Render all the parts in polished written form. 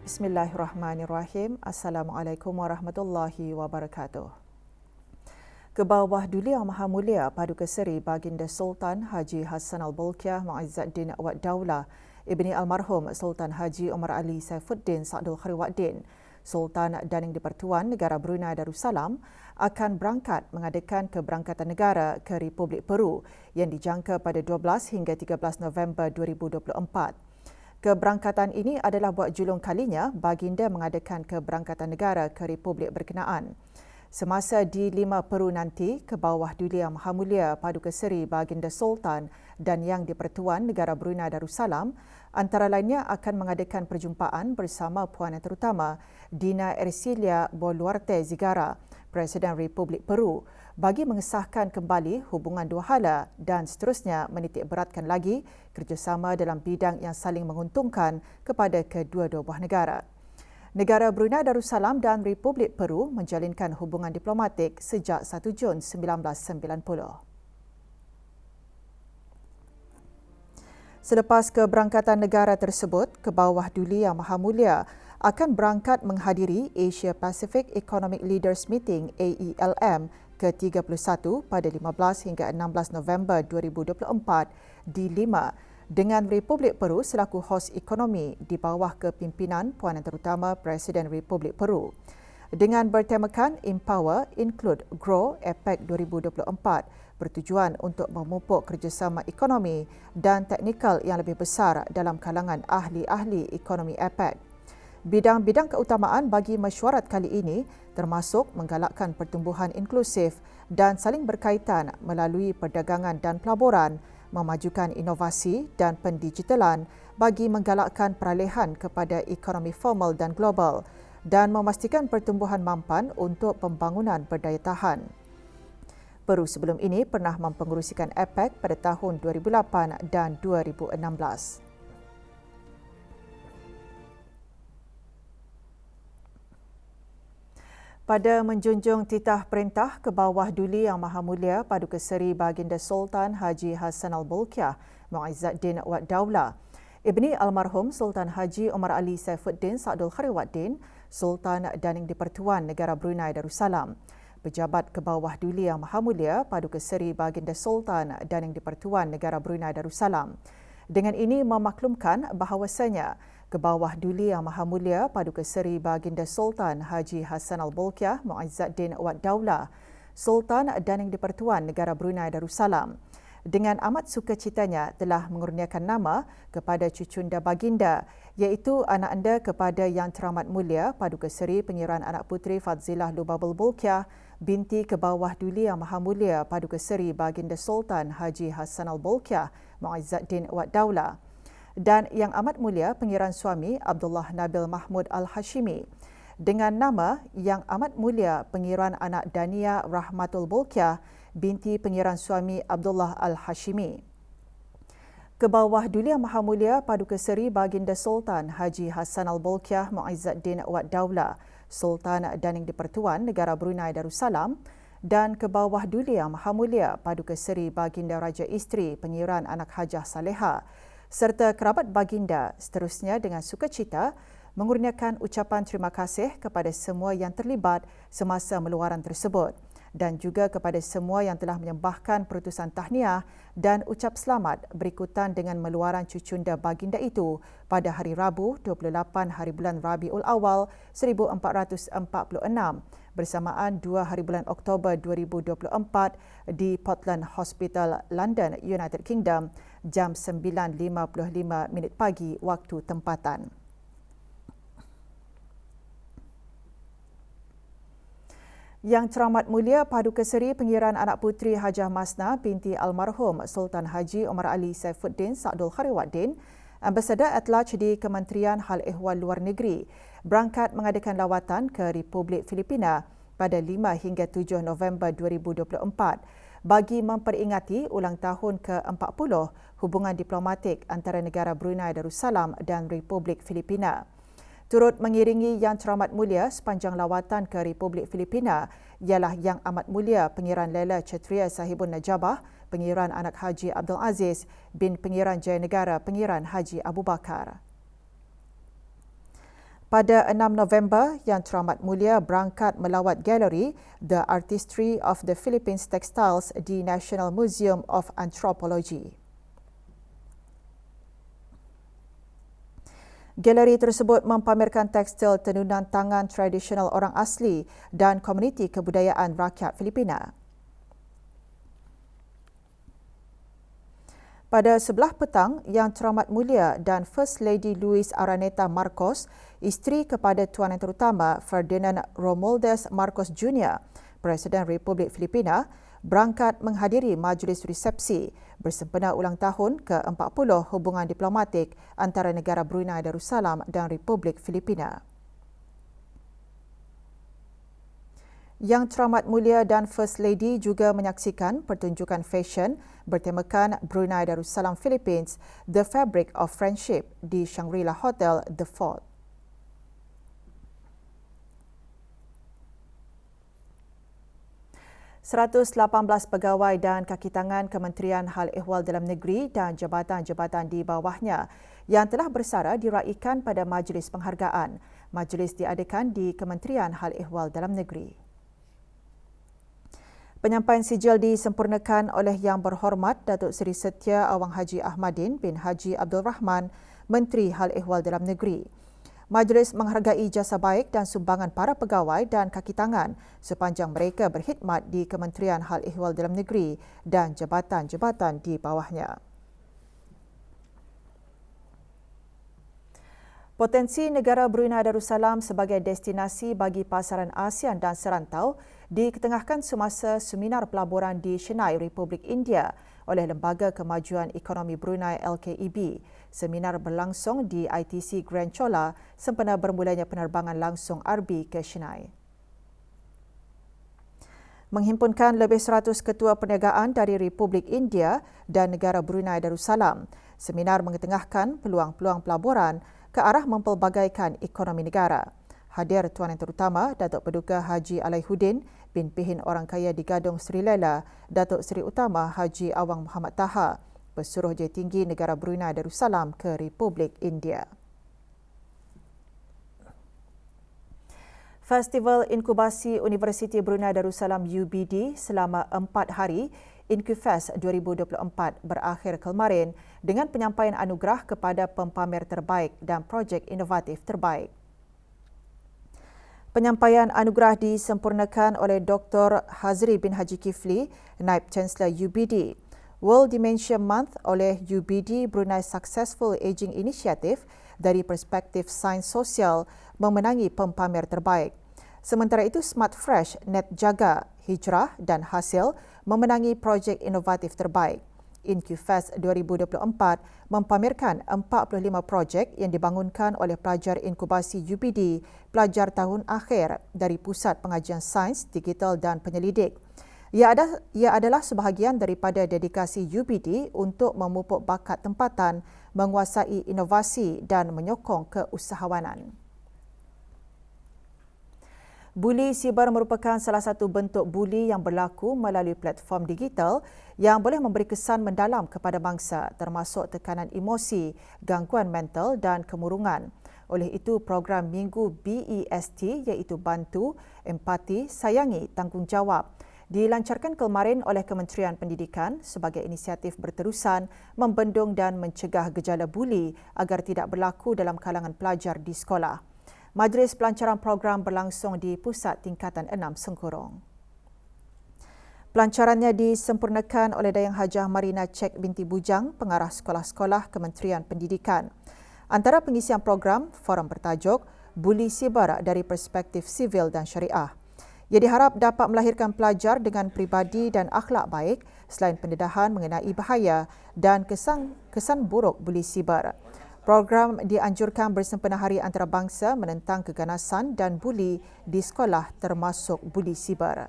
Bismillahirrahmanirrahim. Assalamualaikum warahmatullahi wabarakatuh. Kebawah Duli Yang Maha Mulia Paduka Seri Baginda Sultan Haji Hassan Al-Bolkiah Mu'izzuddin Wad Daulah Ibni Almarhum Sultan Haji Omar Ali Saifuddin Sa'dul Khairuddin, Sultan dan Yang di-Pertuan Negara Brunei Darussalam akan berangkat mengadakan keberangkatan negara ke Republik Peru yang dijangka pada 12 hingga 13 November 2024. Keberangkatan ini adalah buat julung kalinya baginda mengadakan keberangkatan negara ke Republik berkenaan. Semasa di 5 Peru nanti, Kebawah Duli Yang Maha Mulia Paduka Seri Baginda Sultan dan Yang di-Pertuan Negara Brunei Darussalam antara lainnya akan mengadakan perjumpaan bersama Puan Yang Terutama Dina Ercilia Boluarte Zigara, Presiden Republik Peru, bagi mengesahkan kembali hubungan dua hala dan seterusnya menitik beratkan lagi kerjasama dalam bidang yang saling menguntungkan kepada kedua-dua buah negara. Negara Brunei Darussalam dan Republik Peru menjalinkan hubungan diplomatik sejak 1 Jun 1990. Selepas keberangkatan negara tersebut, Kebawah Duli Yang Maha Mulia akan berangkat menghadiri Asia Pacific Economic Leaders Meeting AELM ke-31 pada 15 hingga 16 November 2024 di Lima dengan Republik Peru selaku hos ekonomi di bawah kepimpinan Puan Yang Terutama Presiden Republik Peru. Dengan bertemakan Empower, Include, Grow APEC 2024 bertujuan untuk memupuk kerjasama ekonomi dan teknikal yang lebih besar dalam kalangan ahli-ahli ekonomi APEC. Bidang-bidang keutamaan bagi mesyuarat kali ini termasuk menggalakkan pertumbuhan inklusif dan saling berkaitan melalui perdagangan dan pelaburan, memajukan inovasi dan pendigitalan bagi menggalakkan peralihan kepada ekonomi formal dan global dan memastikan pertumbuhan mampan untuk pembangunan berdaya tahan. Peru sebelum ini pernah mempengerusikan APEC pada tahun 2008 dan 2016. Pada menjunjung titah perintah Kebawah Duli Yang Maha Mulia Paduka Seri Baginda Sultan Haji Hassan Al-Bolkiah Mu'izzuddin Wad Daulah Ibni Almarhum Sultan Haji Omar Ali Saifuddin Sa'dul Khairuddin, Sultan dan Yang di-Pertuan Negara Brunei Darussalam, Pejabat Kebawah Duli Yang Maha Mulia Paduka Seri Baginda Sultan dan Yang di-Pertuan Negara Brunei Darussalam. Dengan ini memaklumkan bahawasanya Kebawah Duli Yang Maha Mulia Paduka Seri Baginda Sultan Haji Hassan Al-Bolkiah Mu'izzuddin Wad Daulah, Sultan dan Yang di-Pertuan Negara Brunei Darussalam, dengan amat sukacitanya telah mengurniakan nama kepada cucunda baginda iaitu anak anda kepada Yang Teramat Mulia Paduka Seri Pengiran Anak Puteri Fadzilah Lubabul Bolkiah binti Kebawah Duli Yang Maha Mulia Paduka Seri Baginda Sultan Haji Hassan Al-Bolkiah Mu'izzuddin Wad Daulah dan Yang Amat Mulia Pengiran Suami Abdullah Nabil Mahmud Al-Hashimi dengan nama Yang Amat Mulia Pengiran Anak Dania Rahmatul Bolkiah binti Pengiran Suami Abdullah Al-Hashimi. Kebawah Duli Yang Maha Mulia Paduka Seri Baginda Sultan Haji Hassan Al-Bolkiah Mu'izzuddin Wad Daulah, Sultan dan Yang di-Pertuan Negara Brunei Darussalam dan Kebawah Duli Yang Maha Mulia Paduka Seri Baginda Raja Isteri Pengiran Anak Hajah Saleha serta kerabat baginda seterusnya dengan sukacita mengurniakan ucapan terima kasih kepada semua yang terlibat semasa meluaran tersebut dan juga kepada semua yang telah menyembahkan perutusan tahniah dan ucap selamat berikutan dengan meluaran cucunda baginda itu pada hari Rabu 28 hari bulan Rabiul Awal 1446 bersamaan 2 hari bulan Oktober 2024 di Portland Hospital, London, United Kingdom jam 9.55 pagi waktu tempatan. Yang Teramat Mulia Paduka Seri Pengiran Anak Puteri Hajah Masna binti Almarhum Sultan Haji Omar Ali Saifuddin Sa'dul Khairuddin, Ambassador at-Large di Kementerian Hal Ehwal Luar Negeri, berangkat mengadakan lawatan ke Republik Filipina pada 5 hingga 7 November 2024 bagi memperingati ulang tahun ke-40 hubungan diplomatik antara negara Brunei Darussalam dan Republik Filipina. Turut mengiringi Yang Teramat Mulia sepanjang lawatan ke Republik Filipina ialah Yang Amat Mulia Pengiran Lela Cetria Sahibun Najabah, Pengiran Anak Haji Abdul Aziz bin Pengiran Jaya Negara Pengiran Haji Abu Bakar. Pada 6 November, Yang Teramat Mulia berangkat melawat galeri The Artistry of the Philippines Textiles di National Museum of Anthropology. Galeri tersebut mempamerkan tekstil tenunan tangan tradisional orang asli dan komuniti kebudayaan rakyat Filipina. Pada sebelah petang, Yang Teramat Mulia dan First Lady Luis Araneta Marcos, isteri kepada Tuan Yang Terutama Ferdinand Romualdez Marcos Jr., Presiden Republik Filipina, berangkat menghadiri majlis resepsi bersempena ulang tahun ke-40 hubungan diplomatik antara negara Brunei Darussalam dan Republik Filipina. Yang Teramat Mulia dan First Lady juga menyaksikan pertunjukan fashion bertemakan Brunei Darussalam Philippines, The Fabric of Friendship di Shangri-La Hotel, The Fort. ...118 pegawai dan kakitangan Kementerian Hal Ehwal Dalam Negeri dan jabatan-jabatan di bawahnya yang telah bersara diraikan pada majlis penghargaan. Majlis diadakan di Kementerian Hal Ehwal Dalam Negeri. Penyampaian sijil disempurnakan oleh Yang Berhormat Datuk Seri Setia Awang Haji Ahmadin bin Haji Abdul Rahman, Menteri Hal Ehwal Dalam Negeri. Majlis menghargai jasa baik dan sumbangan para pegawai dan kakitangan sepanjang mereka berkhidmat di Kementerian Hal Ehwal Dalam Negeri dan jabatan-jabatan di bawahnya. Potensi negara Brunei Darussalam sebagai destinasi bagi pasaran ASEAN dan serantau diketengahkan semasa seminar pelaburan di Chennai, Republik India oleh Lembaga Kemajuan Ekonomi Brunei LKEB. Seminar berlangsung di ITC Grand Chola sempena bermulanya penerbangan langsung RB ke Chennai. Menghimpunkan lebih 100 ketua perniagaan dari Republik India dan negara Brunei Darussalam, seminar mengetengahkan peluang-peluang pelaburan ke arah mempelbagaikan ekonomi negara. Hadir Tuan Yang Terutama Datuk Paduka Haji Alaihuddin bin Pihin Orang Kaya di Gadong Sri Lela, Datuk Seri Utama Haji Awang Muhammad Taha, Pesuruhjaya Tinggi Negara Brunei Darussalam ke Republik India. Festival Inkubasi Universiti Brunei Darussalam UBD selama 4 hari InkuFest 2024 berakhir kemarin dengan penyampaian anugerah kepada pempamer terbaik dan projek inovatif terbaik. Penyampaian anugerah disempurnakan oleh Dr. Hazri bin Haji Kifli, Naib Chancellor UBD. World Dementia Month oleh UBD Brunei Successful Aging Initiative dari perspektif sains sosial memenangi pempamer terbaik. Sementara itu, Smart Fresh, Net Jaga, Hijrah dan Hasil memenangi projek inovatif terbaik. InkuFest 2024 mempamerkan 45 projek yang dibangunkan oleh pelajar inkubasi UBD pelajar tahun akhir dari Pusat Pengajian Sains, Digital dan Penyelidik. Ia adalah sebahagian daripada dedikasi UBD untuk memupuk bakat tempatan, menguasai inovasi dan menyokong keusahawanan. Buli siber merupakan salah satu bentuk buli yang berlaku melalui platform digital yang boleh memberi kesan mendalam kepada bangsa termasuk tekanan emosi, gangguan mental dan kemurungan. Oleh itu, program Minggu BEST iaitu Bantu, Empati, Sayangi, Tanggungjawab dilancarkan kemarin oleh Kementerian Pendidikan sebagai inisiatif berterusan membendung dan mencegah gejala buli agar tidak berlaku dalam kalangan pelajar di sekolah. Majlis pelancaran program berlangsung di Pusat Tingkatan 6 Sengkurong. Pelancarannya disempurnakan oleh Dayang Hajah Marina Cek binti Bujang, Pengarah Sekolah-Sekolah Kementerian Pendidikan. Antara pengisian program, forum bertajuk Buli Siber dari Perspektif Sivil dan Syariah. Ia diharap dapat melahirkan pelajar dengan pribadi dan akhlak baik selain pendedahan mengenai bahaya dan kesan buruk buli siber. Program dianjurkan bersempena Hari Antarabangsa menentang keganasan dan buli di sekolah termasuk buli siber.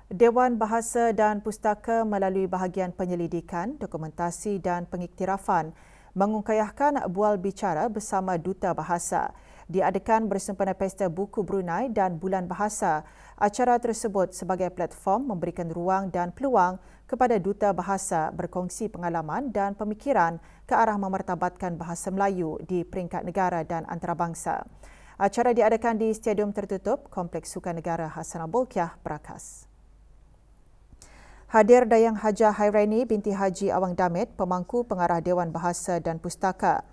Dewan Bahasa dan Pustaka melalui bahagian penyelidikan, dokumentasi dan pengiktirafan mengungkayahkan bual bicara bersama Duta Bahasa. diadakan bersempena Pesta Buku Brunei dan Bulan Bahasa. Acara tersebut sebagai platform memberikan ruang dan peluang kepada duta bahasa berkongsi pengalaman dan pemikiran ke arah memartabatkan bahasa Melayu di peringkat negara dan antarabangsa. Acara diadakan di Stadium Tertutup Kompleks Sukan Negara Hassanal Bolkiah, Berakas. Hadir Dayang Hajah Hairaini binti Haji Awang Damit, pemangku pengarah Dewan Bahasa dan Pustaka.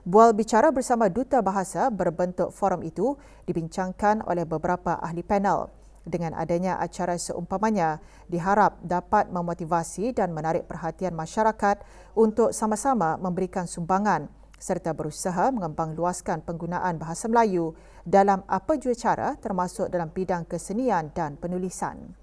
Bual bicara bersama Duta Bahasa berbentuk forum itu dibincangkan oleh beberapa ahli panel. Dengan adanya acara seumpamanya, diharap dapat memotivasi dan menarik perhatian masyarakat untuk sama-sama memberikan sumbangan serta berusaha mengembang luaskan penggunaan bahasa Melayu dalam apa jua cara termasuk dalam bidang kesenian dan penulisan.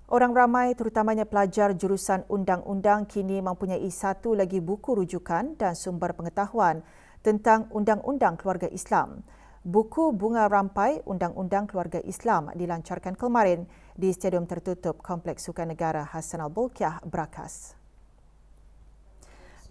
Orang ramai terutamanya pelajar jurusan undang-undang kini mempunyai satu lagi buku rujukan dan sumber pengetahuan tentang Undang-Undang Keluarga Islam. Buku Bunga Rampai Undang-Undang Keluarga Islam dilancarkan kemarin di Stadium Tertutup Kompleks Sukan Negara Hassanal Bolkiah, Berakas.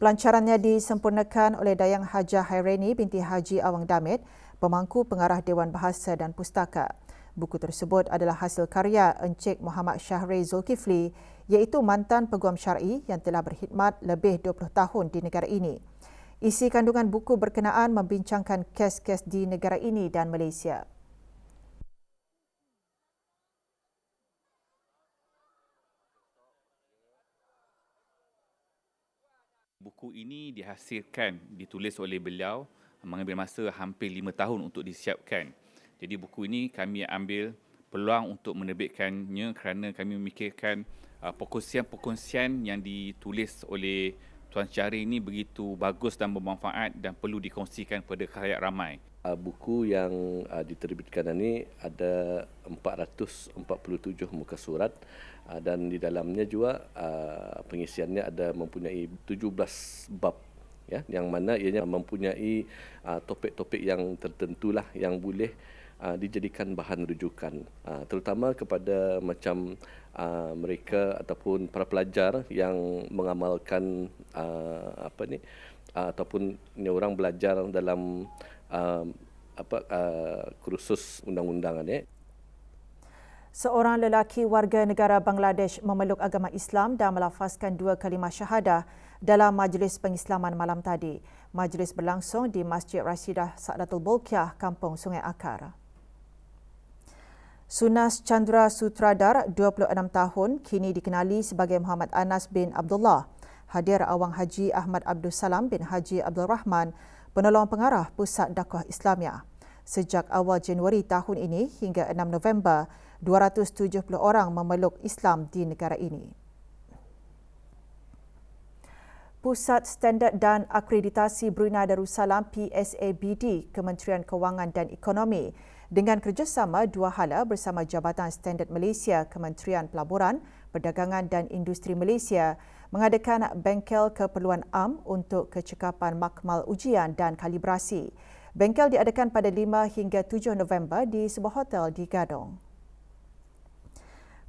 Pelancarannya disempurnakan oleh Dayang Hajah Hairaini binti Haji Awang Damit, pemangku pengarah Dewan Bahasa dan Pustaka. Buku tersebut adalah hasil karya Encik Muhammad Syahri Zulkifli, iaitu mantan peguam syar'i yang telah berkhidmat lebih 20 tahun di negara ini. Isi kandungan buku berkenaan membincangkan kes-kes di negara ini dan Malaysia. Buku ini ditulis oleh beliau, mengambil masa hampir 5 tahun untuk disiapkan. Jadi buku ini kami ambil peluang untuk menerbitkannya kerana kami memikirkan perkongsian-perkongsian yang ditulis oleh Tuan Syahri ini begitu bagus dan bermanfaat dan perlu dikongsikan kepada khalayak ramai. Buku yang diterbitkan ini ada 447 muka surat dan di dalamnya juga pengisiannya ada mempunyai 17 bab. Ya, yang mana ianya mempunyai topik-topik yang tertentulah yang boleh dijadikan bahan rujukan, terutama kepada macam mereka ataupun para pelajar yang mengamalkan ataupun orang belajar dalam kursus undang-undangan. Seorang lelaki warga negara Bangladesh memeluk agama Islam dan melafazkan 2 kalimah syahadah dalam majlis pengislaman malam tadi. Majlis berlangsung di Masjid Rashidah Sa'datul Bolkiah, Kampung Sungai Akar. Sunas Chandra Sutradar, 26 tahun, kini dikenali sebagai Muhammad Anas bin Abdullah. Hadir Awang Haji Ahmad Abdul Salam bin Haji Abdul Rahman, penolong pengarah Pusat Dakwah Islamiah. Sejak awal Januari tahun ini hingga 6 November, 270 orang memeluk Islam di negara ini. Pusat Standard dan Akreditasi Brunei Darussalam PSABD, Kementerian Kewangan dan Ekonomi dengan kerjasama dua hala bersama Jabatan Standard Malaysia, Kementerian Pelaburan, Perdagangan dan Industri Malaysia mengadakan bengkel keperluan am untuk kecekapan makmal ujian dan kalibrasi. Bengkel diadakan pada 5 hingga 7 November di sebuah hotel di Gadong.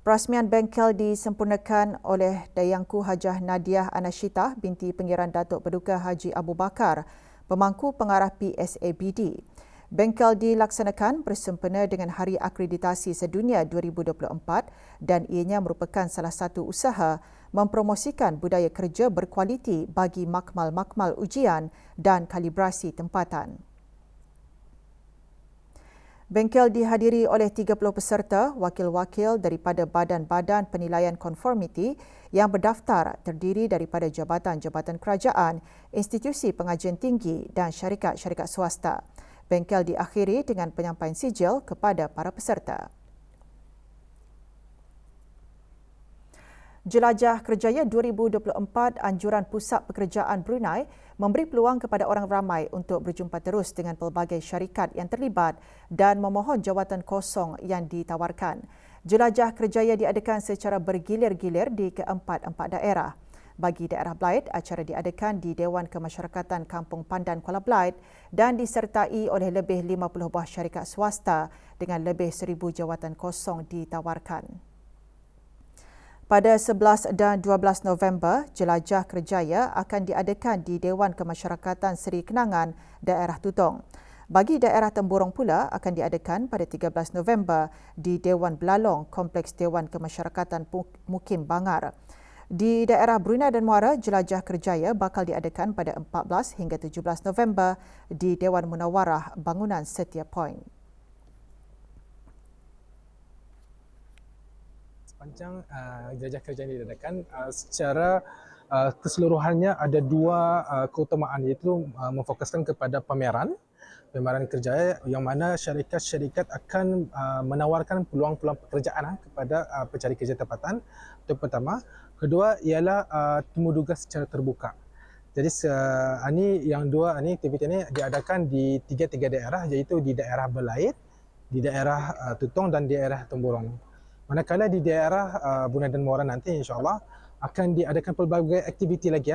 Perasmian bengkel disempurnakan oleh Dayangku Hajah Nadiah Anashita binti Pengiran Datuk Paduka Haji Abu Bakar, pemangku pengarah PSABD. Bengkel dilaksanakan bersempena dengan Hari Akreditasi Sedunia 2024 dan ianya merupakan salah satu usaha mempromosikan budaya kerja berkualiti bagi makmal-makmal ujian dan kalibrasi tempatan. Bengkel dihadiri oleh 30 peserta, wakil-wakil daripada badan-badan penilaian konformiti yang berdaftar terdiri daripada jabatan-jabatan kerajaan, institusi pengajian tinggi dan syarikat-syarikat swasta. Bengkel diakhiri dengan penyampaian sijil kepada para peserta. Jelajah Kerjaya 2024 Anjuran Pusat Pekerjaan Brunei memberi peluang kepada orang ramai untuk berjumpa terus dengan pelbagai syarikat yang terlibat dan memohon jawatan kosong yang ditawarkan. Jelajah Kerjaya diadakan secara bergilir-gilir di keempat-empat daerah. Bagi daerah Blyth, acara diadakan di Dewan Kemasyarakatan Kampung Pandan Kuala Blyth dan disertai oleh lebih 50 buah syarikat swasta dengan lebih 1,000 jawatan kosong ditawarkan. Pada 11 dan 12 November, Jelajah Kerjaya akan diadakan di Dewan Kemasyarakatan Seri Kenangan, daerah Tutong. Bagi daerah Temburong pula akan diadakan pada 13 November di Dewan Belalong, Kompleks Dewan Kemasyarakatan Mukim Bangar. Di daerah Brunei dan Muara, Jelajah Kerjaya bakal diadakan pada 14 hingga 17 November di Dewan Munawarah Bangunan Setia Point. Sepanjang jelajah kerja ini diadakan, secara keseluruhannya ada dua keutamaan, iaitu memfokuskan kepada pameran kerja yang mana syarikat-syarikat akan menawarkan peluang-peluang pekerjaan kepada pencari kerja tempatan. Itu pertama. Kedua ialah temuduga secara terbuka. Jadi yang dua aktiviti ini diadakan di tiga daerah, iaitu di daerah Belait, di daerah Tutong dan di daerah Temburong. Manakala di daerah Brunei dan Muara nanti insya-Allah akan diadakan pelbagai aktiviti lagi